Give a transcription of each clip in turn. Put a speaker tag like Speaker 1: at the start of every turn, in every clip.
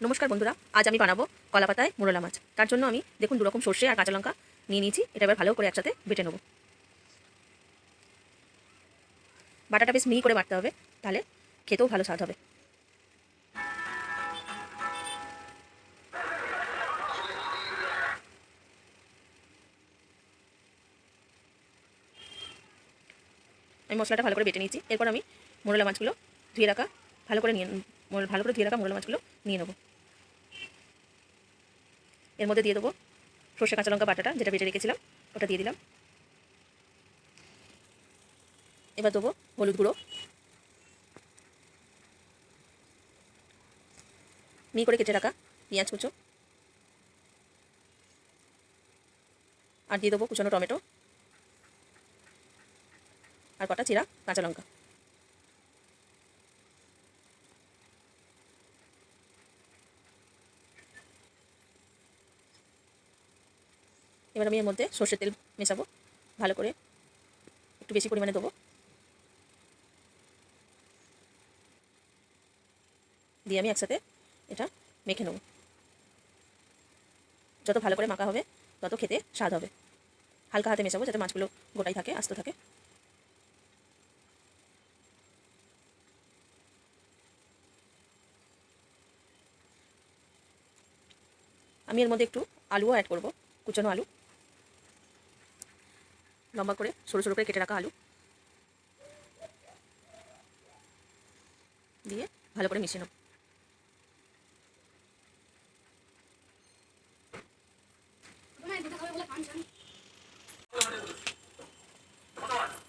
Speaker 1: নমস্কার বন্ধুরা, আজ আমি বানাবো কলা পাতায় মোরলা মাছ। তার জন্য আমি দেখুন 2 রকম সর্ষে আর কাঁচা লঙ্কা নিয়ে নিয়েছি। এটা এবার ভালো করে একসাথে বেটে নেব। বাটাটা বেশ মিহি করে বাটতে হবে, তাহলে খেতেও ভালো স্বাদ হবে। আমি মশলাটা ভালো করে বেটে নিয়েছি। এরপর আমি মোরলা মাছগুলো ধুয়ে রাখা ভালো করে ধুয়ে রাখা মোরলা মাছগুলো নিয়ে নেব। এর মধ্যে দিয়ে দেবো সর্ষে কাঁচা লঙ্কা বাটাটা, যেটা বেটে রেখেছিলাম, ওটা দিয়ে দিলাম। এবার দেবো হলুদ গুঁড়ো, মিহি করে কেটে রাখা পেঁয়াজ কুচো, আর দিয়ে দেবো কুচানো টমেটো আর কটা চিরা কাঁচা লঙ্কা। এবার আমি এর মধ্যে সর্ষের তেল মেশাবো, ভালো করে একটু বেশি পরিমাণে দেবো, দিয়ে আমি একসাথে এটা মেখে নেব। যত ভালো করে মাখা হবে তত খেতে স্বাদ হবে। হালকা হাতে মেশাবো যাতে মাছগুলো গোটাই থাকে, আস্ত থাকে। আমি এর মধ্যে একটু আলুও অ্যাড করব, কুচানো আলু, লম্বা করে সরু সরু করে কেটে রাখা আলু দিয়ে ভালো করে মিশিয়ে নেব।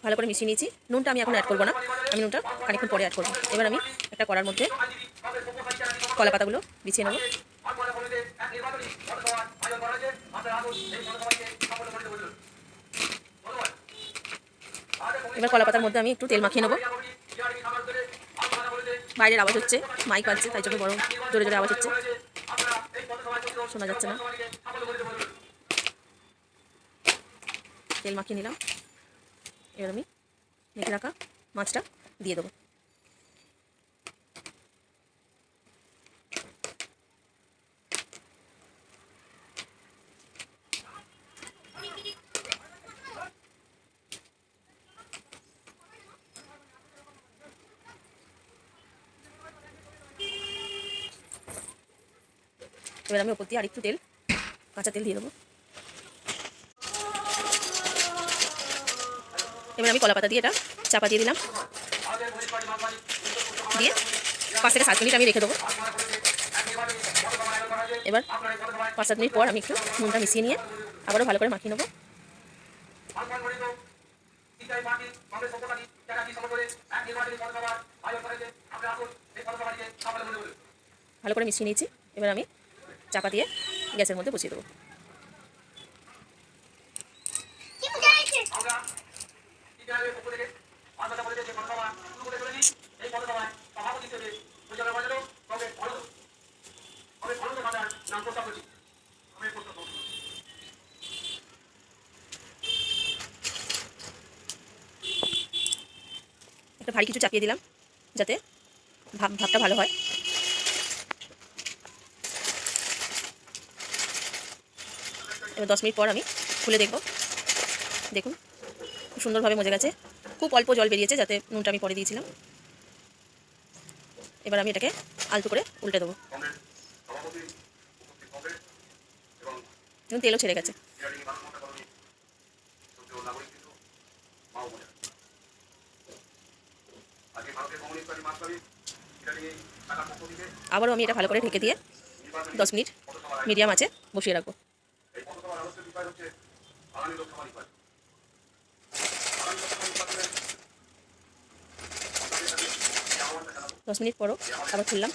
Speaker 1: ভালো করে মিশিয়ে নিয়েছি। নুনটা আমি এখন অ্যাড করবো না, আমি নুনটা খানিকক্ষণ পরে অ্যাড করবো। এবার আমি একটা কড়ার মধ্যে কলা পাতাগুলো বিছিয়ে নেব। এবার কলা পাতার মধ্যে আমি একটু তেল মাখিয়ে নেব। বাইরের আওয়াজ হচ্ছে, মাইক বাজছে, তাই জন্য বড় জোরে জোরে আওয়াজ হচ্ছে, শোনা যাচ্ছে না। তেল মাখিয়ে নিলাম। এবার আমি মেখে রাখা মাছটা দিয়ে দেবো। এবার আমি ওপর দিয়ে আরেকটু তেল, কাঁচা তেল দিয়ে দেবো। এবার আমি কলা পাতা দিয়ে এটা চাপা দিয়ে দিলাম, দিয়ে 5 থেকে 7 মিনিট আমি রেখে দেবো। এবার 5-7 মিনিট পর আমি একটু নুনটা মিশিয়ে নিয়ে আবারও ভালো করে মাখিয়ে নেবো। ভালো করে মিশিয়ে নিয়েছি। এবার আমি চাপা দিয়ে গ্যাসের মধ্যে বসিয়ে দেবো। একটা ভারী কিছু চাপিয়ে দিলাম যাতে ভাবটা ভালো হয়। এবার 10 মিনিট পর আমি খুলে দেখব। দেখুন খুব সুন্দরভাবে মজে গেছে, খুব অল্প জল বেরিয়েছে, যাতে নুনটা আমি পরে দিয়েছিলাম। এবার আমি এটাকে আলতো করে উল্টে দেবো। তেলও ছেড়ে গেছে। আবারও আমি এটা ভালো করে ঢেকে দিয়ে 10 মিনিট মিডিয়াম আঁচে বসিয়ে রাখবো। 10 মিনিট পরও আবার খুললাম,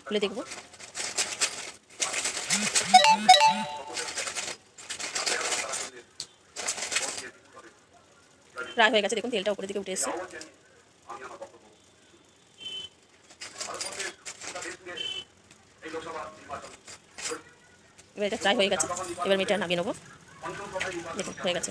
Speaker 1: খুলে দেখবো। প্রায় হয়ে গেছে, দেখুন তেলটা উপরের দিকে উঠে এসেছে। এবার এটা প্রায় হয়ে গেছে। এবার আমি এটা নামিয়ে নেবো। দেখুন হয়ে গেছে।